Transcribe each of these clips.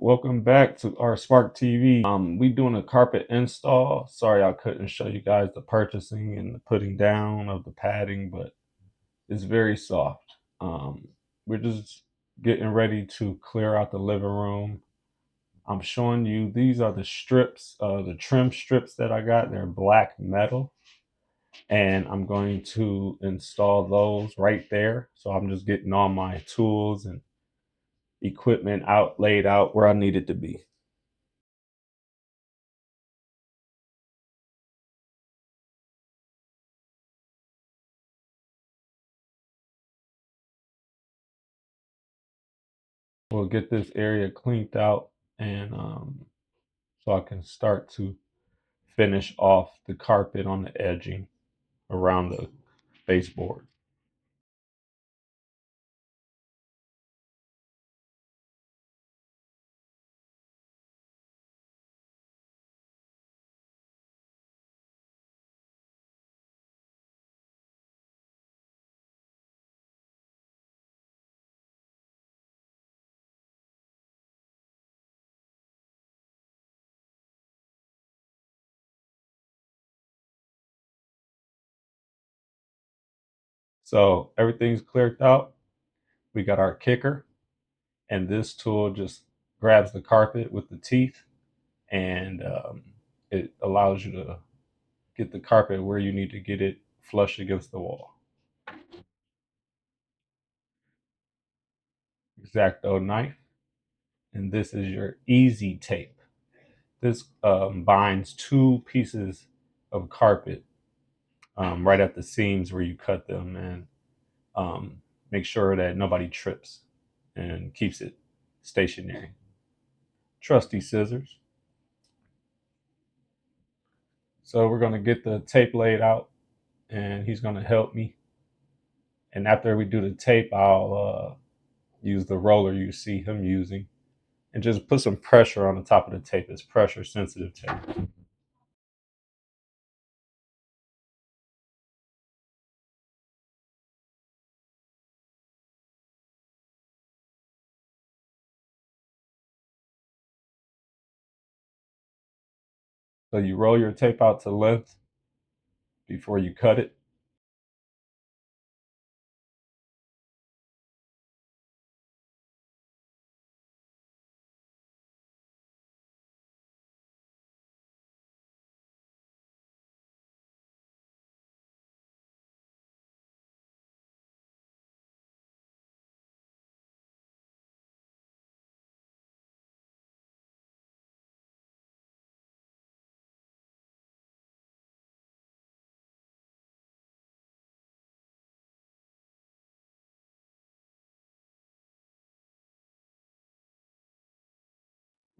Welcome back to ArtsparkTV. We doing a carpet install. Sorry I couldn't show you guys the purchasing and the putting down of the padding, but it's very soft. We're just getting ready to clear out the living room. I'm showing you, these are the strips, the trim strips that I got. They're black metal, and I'm going to install those right there. So I'm just getting all my tools and equipment out, laid out where I need it to be. We'll get this area cleaned out, and so I can start to finish off the carpet on the edging around the baseboard. So everything's cleared out. We got our kicker, and this tool just grabs the carpet with the teeth, and it allows you to get the carpet where you need to get it flush against the wall. Exacto knife, and this is your easy tape. This binds two pieces of carpet right at the seams where you cut them, and make sure that nobody trips and keeps it stationary. Trusty scissors. So we're going to get the tape laid out, and he's going to help me. And after we do the tape, I'll use the roller you see him using and just put some pressure on the top of the tape. It's pressure sensitive tape. So you roll your tape out to length before you cut it.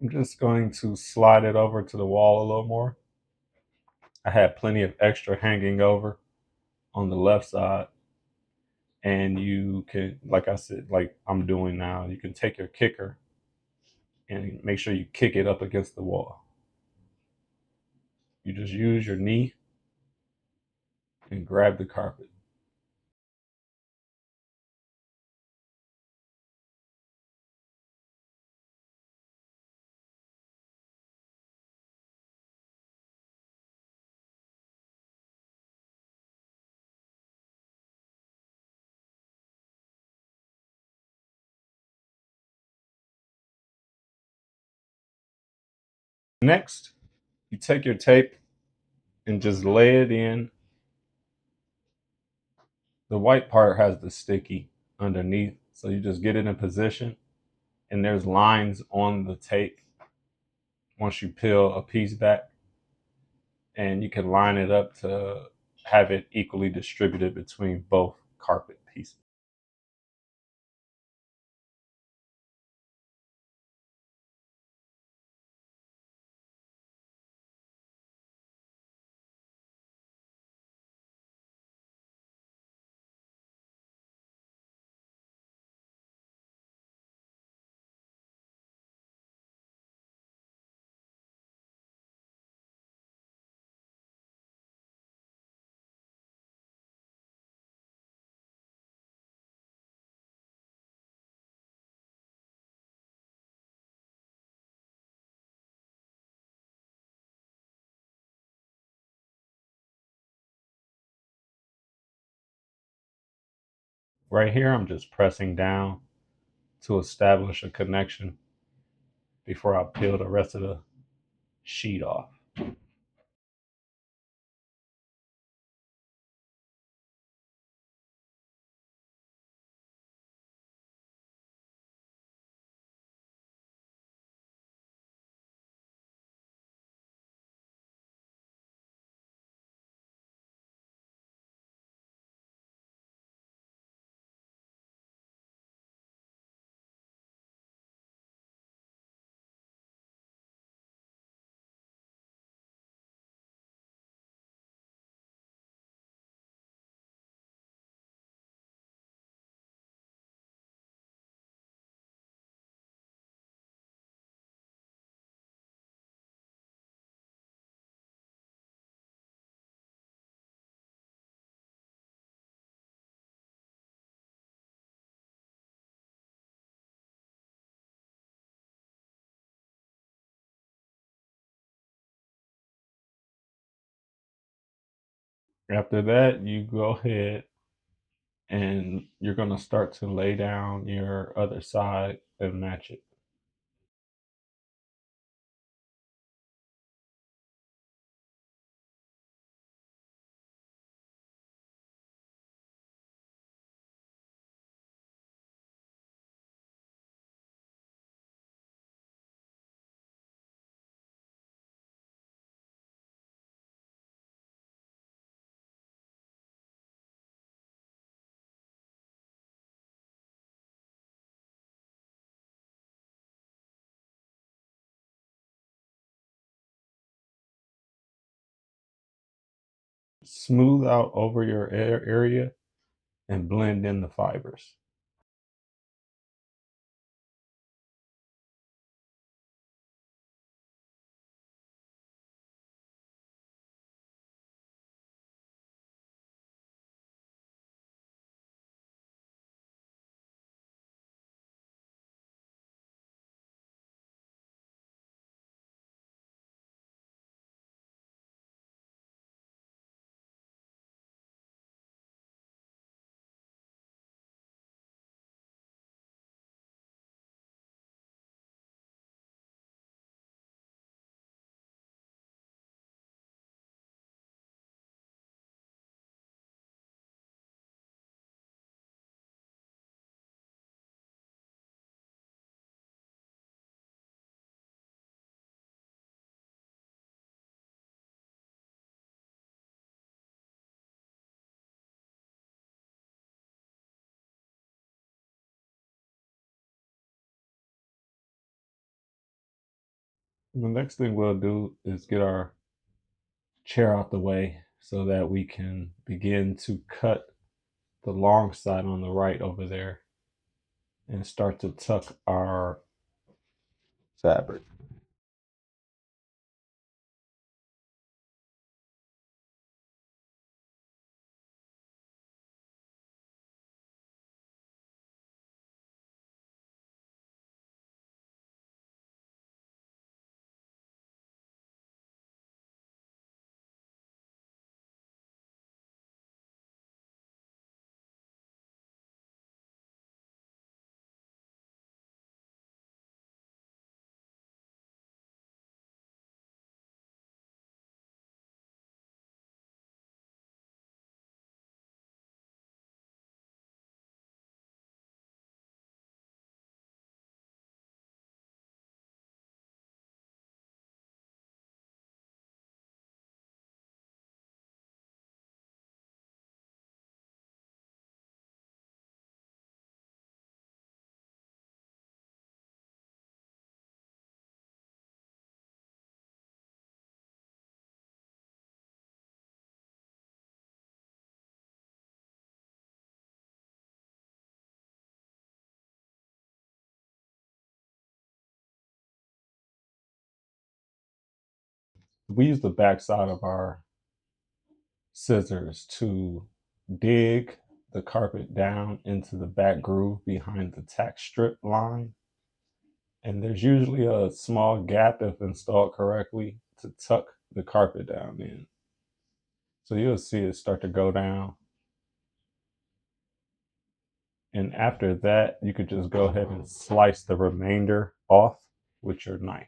I'm just going to slide it over to the wall a little more. I had plenty of extra hanging over on the left side. And you can, like I said, like I'm doing now, you can take your kicker and make sure you kick it up against the wall. You just use your knee and grab the carpet. Next, you take your tape and just lay it in. The white part has the sticky underneath, so you just get it in position, and there's lines on the tape once you peel a piece back, and you can line it up to have it equally distributed between both carpet pieces. right here, I'm just pressing down to establish a connection before I peel the rest of the sheet off. After that, you go ahead and you're going to start to lay down your other side and match it. Smooth out over your area and blend in the fibers. And the next thing we'll do is get our chair out the way so that we can begin to cut the long side on the right over there and start to tuck our fabric. We use the back side of our scissors to dig the carpet down into the back groove behind the tack strip line. And there's usually a small gap if installed correctly to tuck the carpet down in. So you'll see it start to go down. And after that, you could just go ahead and slice the remainder off with your knife.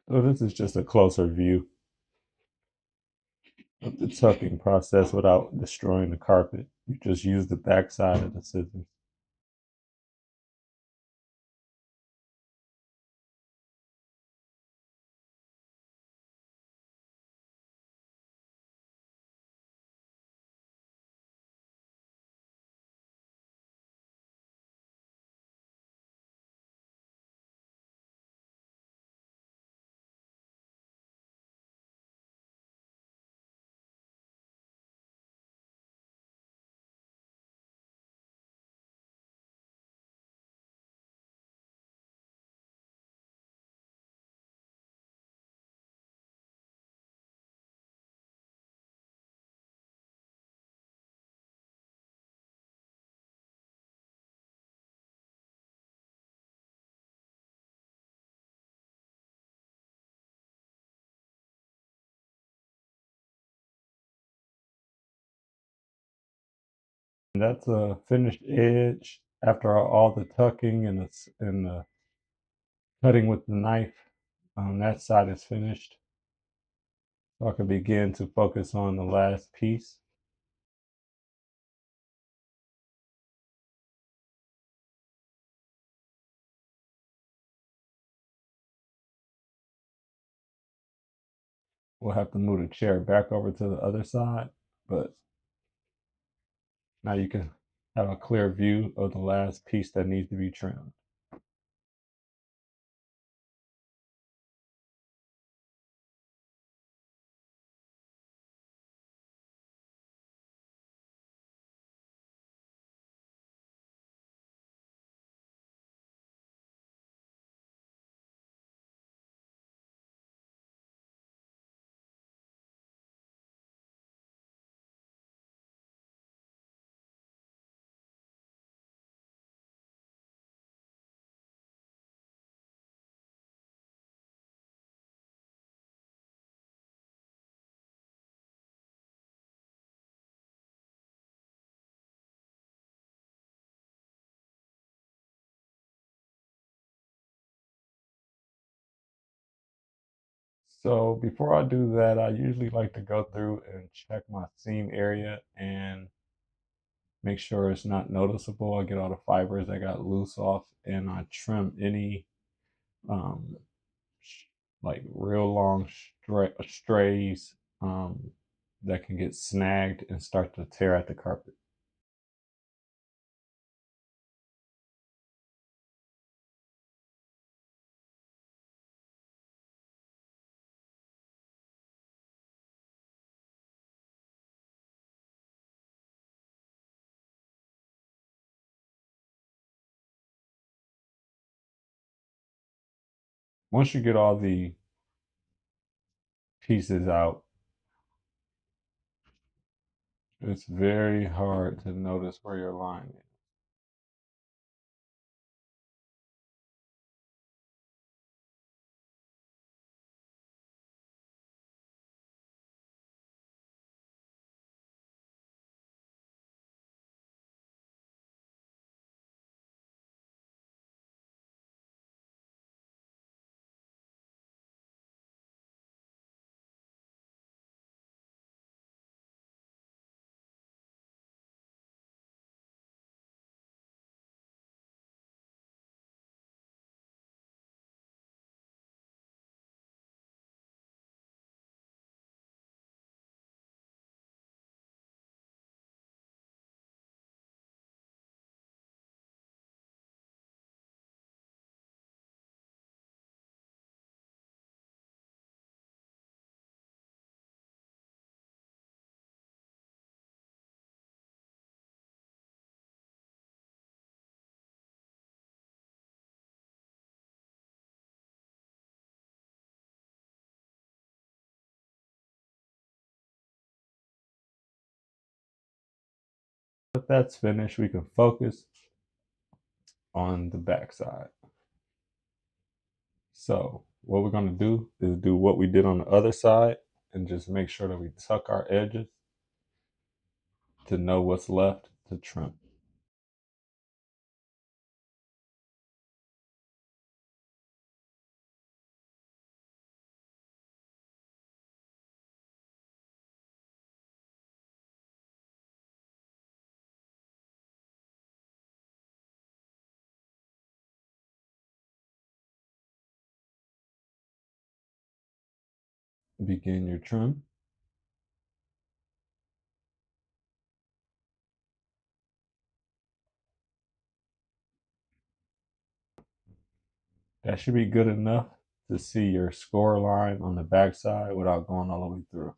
So this is just a closer view of the tucking process without destroying the carpet. You just use the back side of the scissors. And that's a finished edge after all the tucking and the cutting with the knife. That side is finished. So I can begin to focus on the last piece. We'll have to move the chair back over to the other side, but now you can have a clear view of the last piece that needs to be trimmed. So before I do that, I usually like to go through and check my seam area and make sure it's not noticeable. I get all the fibers that got loose off and I trim any um, like real long strays that can get snagged and start to tear at the carpet. Once you get all the pieces out, it's very hard to notice where your line is. If that's finished, we can focus on the back side. So what we're going to do is do what we did on the other side and just make sure that we tuck our edges to know what's left to trim. Begin your trim. That should be good enough to see your score line on the back side without going all the way through.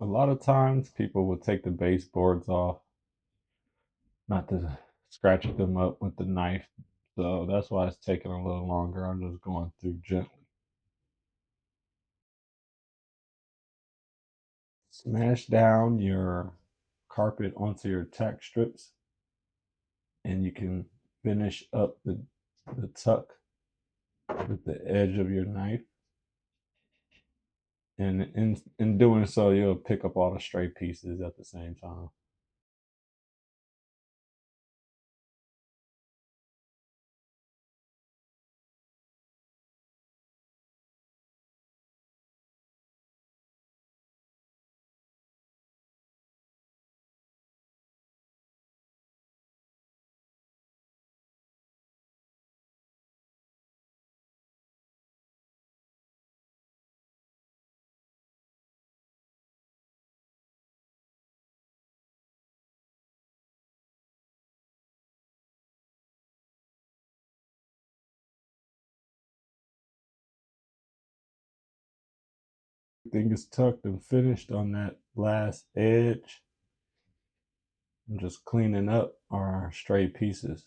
A lot of times people will take the baseboards off, not to scratch them up with the knife. So that's why it's taking a little longer. I'm just going through gently. Smash down your carpet onto your tack strips, and you can finish up the tuck with the edge of your knife. And in doing so, you'll pick up all the stray pieces at the same time. Everything is tucked and finished on that last edge. I'm just cleaning up our stray pieces.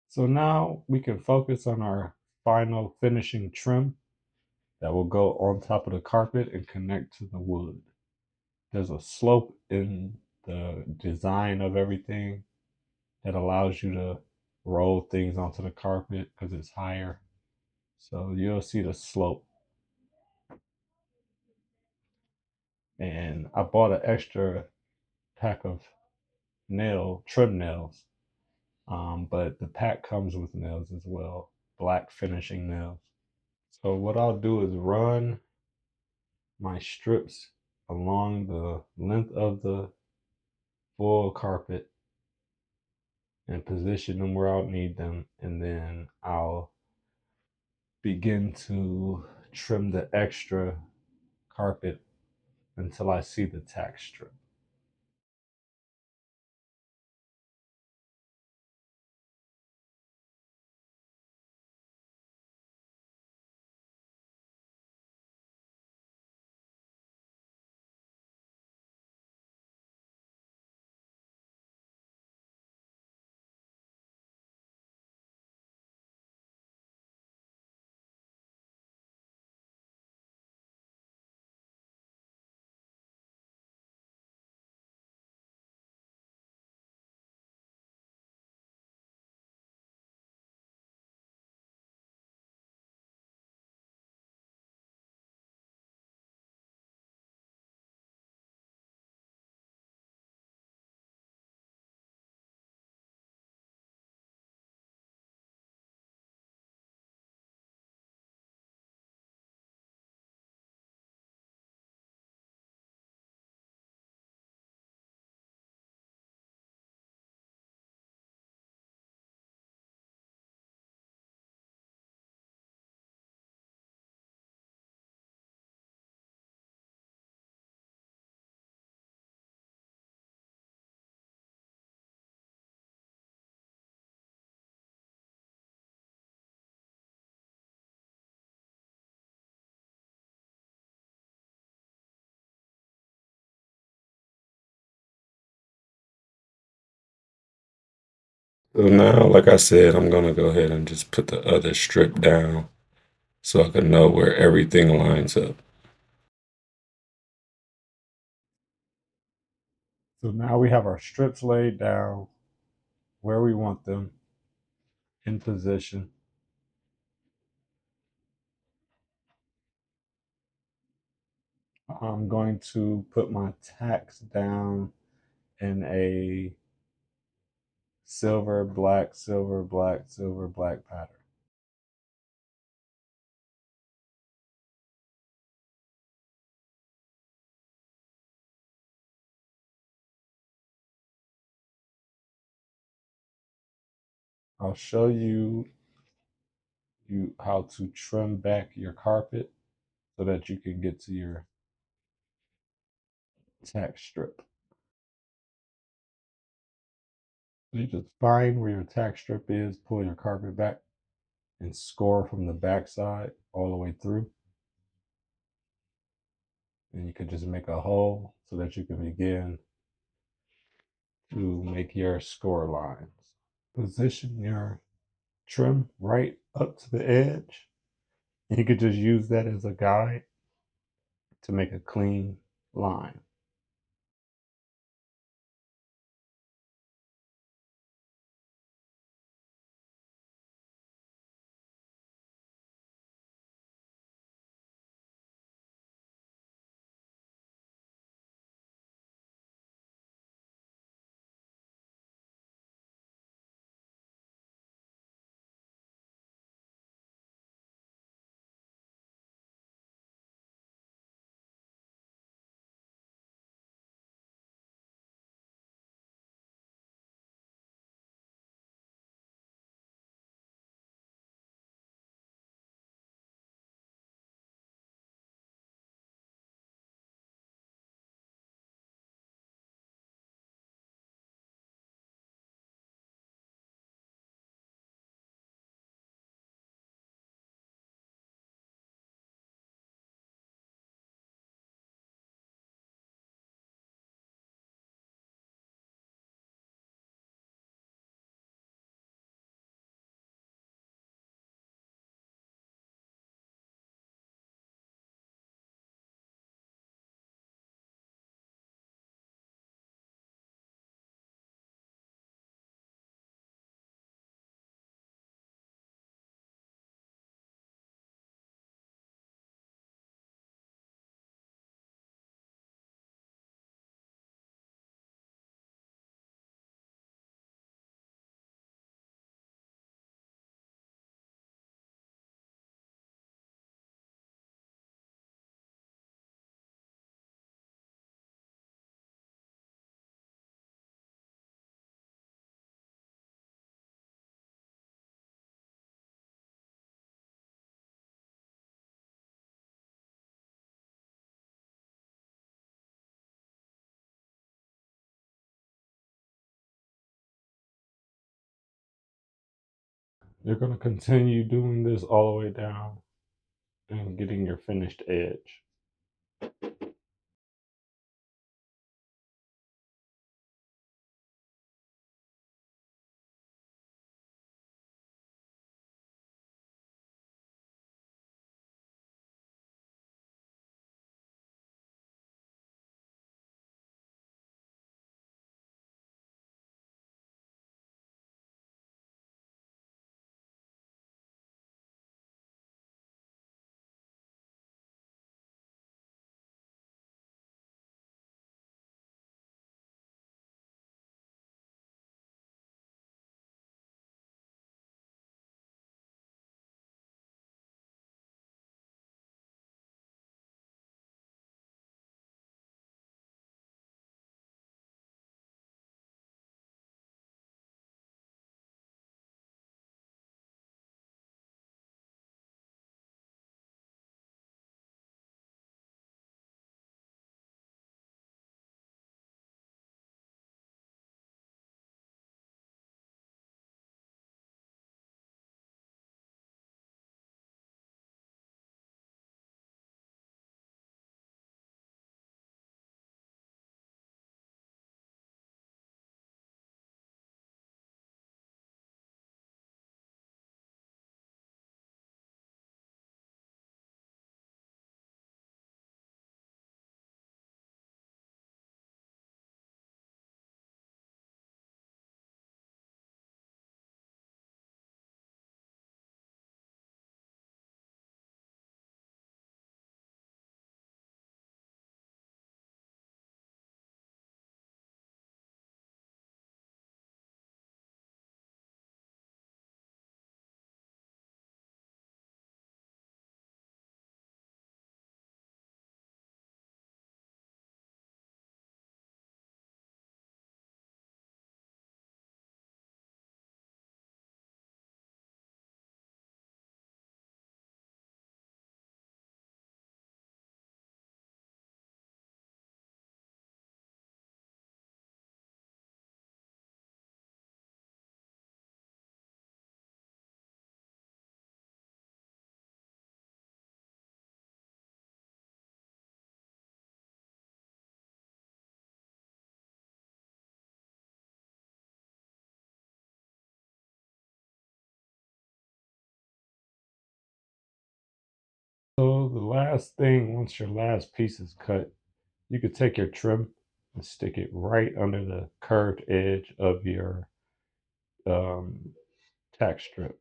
So now we can focus on our final finishing trim that will go on top of the carpet and connect to the wood. There's a slope in the design of everything that allows you to roll things onto the carpet because it's higher. So you'll see the slope. And I bought an extra pack of trim nails, but the pack comes with nails as well, black finishing nails. So what I'll do is run my strips along the length of the full carpet and position them where I'll need them, and then I'll begin to trim the extra carpet until I see the tack strip. So now, like I said, I'm gonna go ahead and just put the other strip down so I can know where everything lines up. So now we have our strips laid down where we want them in position. I'm going to put my tacks down in a silver, black, silver, black, silver, black pattern. I'll show you how to trim back your carpet so that you can get to your tack strip. So you just find where your tack strip is, pull your carpet back, and score from the back side all the way through. And you could just make a hole so that you can begin to make your score lines. Position your trim right up to the edge. And you could just use that as a guide to make a clean line. You're going to continue doing this all the way down and getting your finished edge. the last thing, once your last piece is cut, you could take your trim and stick it right under the curved edge of your um, tack strip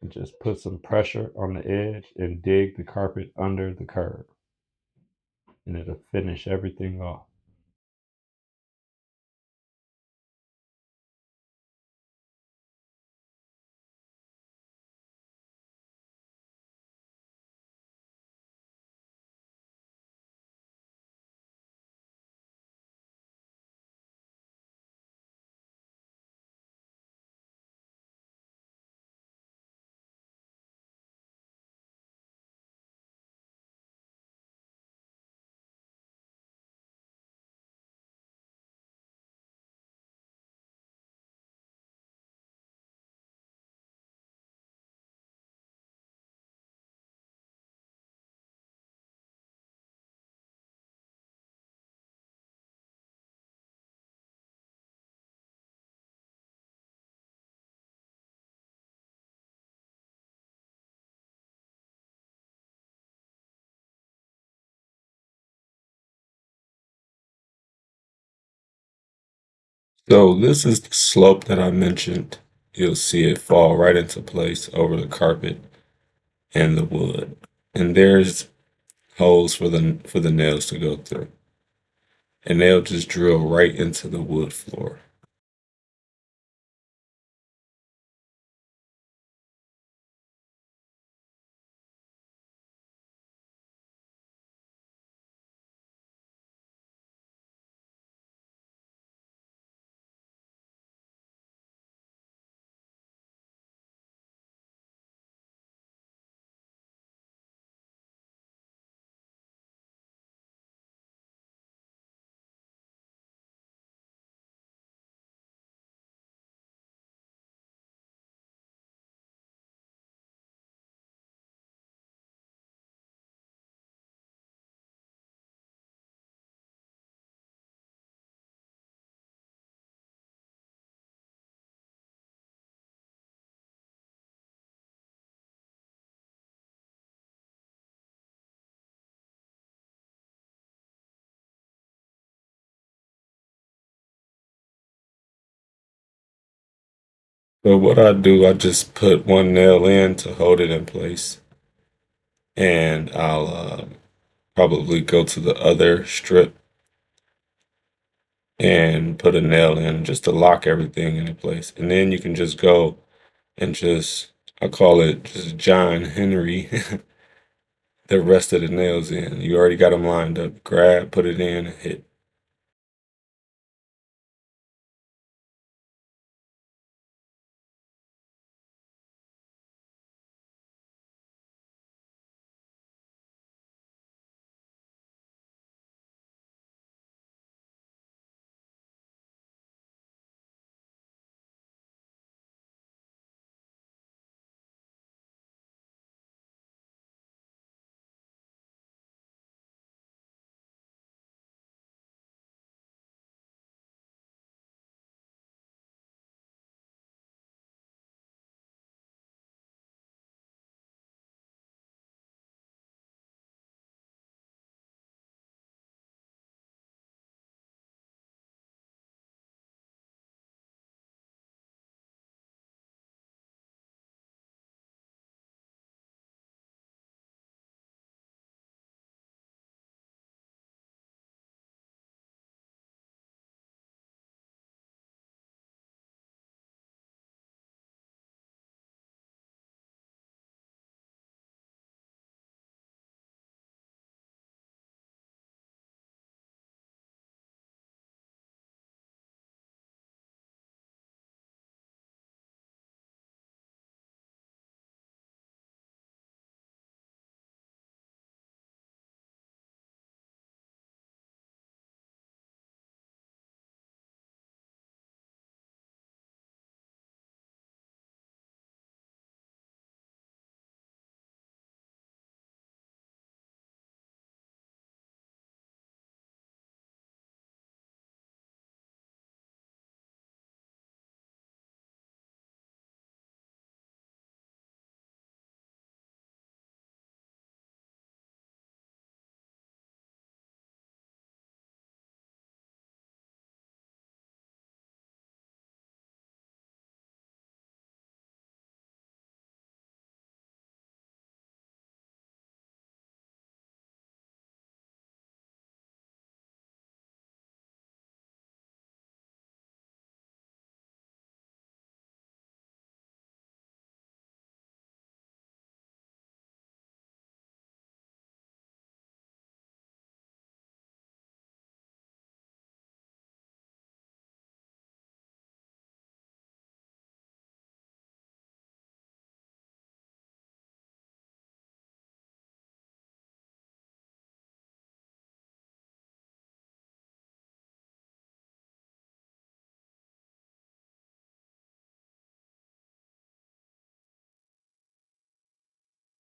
and just put some pressure on the edge and dig the carpet under the curve, and it'll finish everything off. So this is the slope that I mentioned. You'll see it fall right into place over the carpet and the wood. And there's holes for the nails to go through. And they'll just drill right into the wood floor. So what I do, I just put one nail in to hold it in place. And I'll probably go to the other strip and put a nail in just to lock everything into place. And then you can just go and just, I call it just John Henry, the rest of the nails in. You already got them lined up. Grab, put it in, and hit.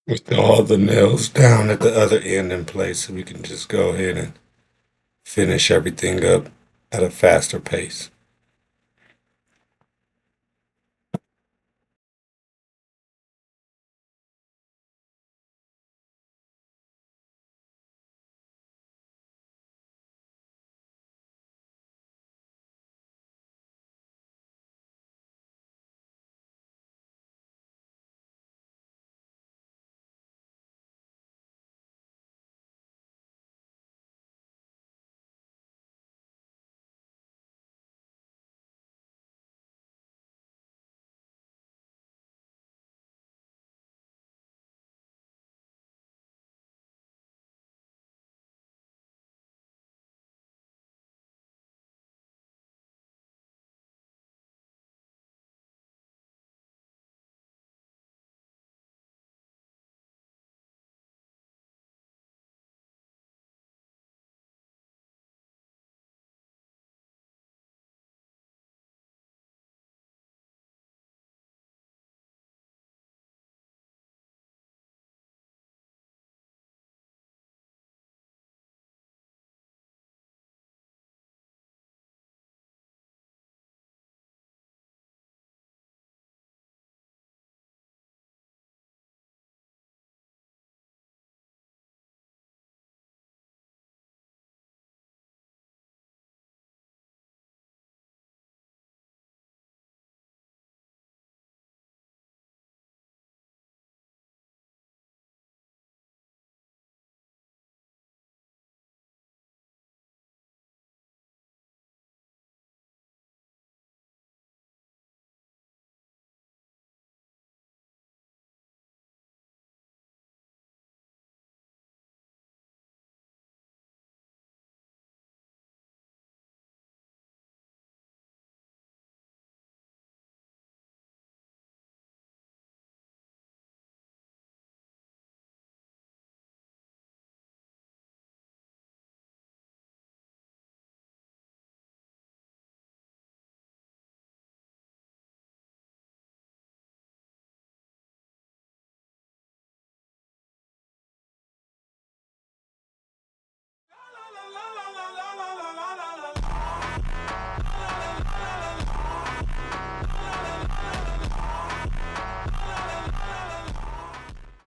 with all the nails down at the other end in place so we can just go ahead and finish everything up at a faster pace.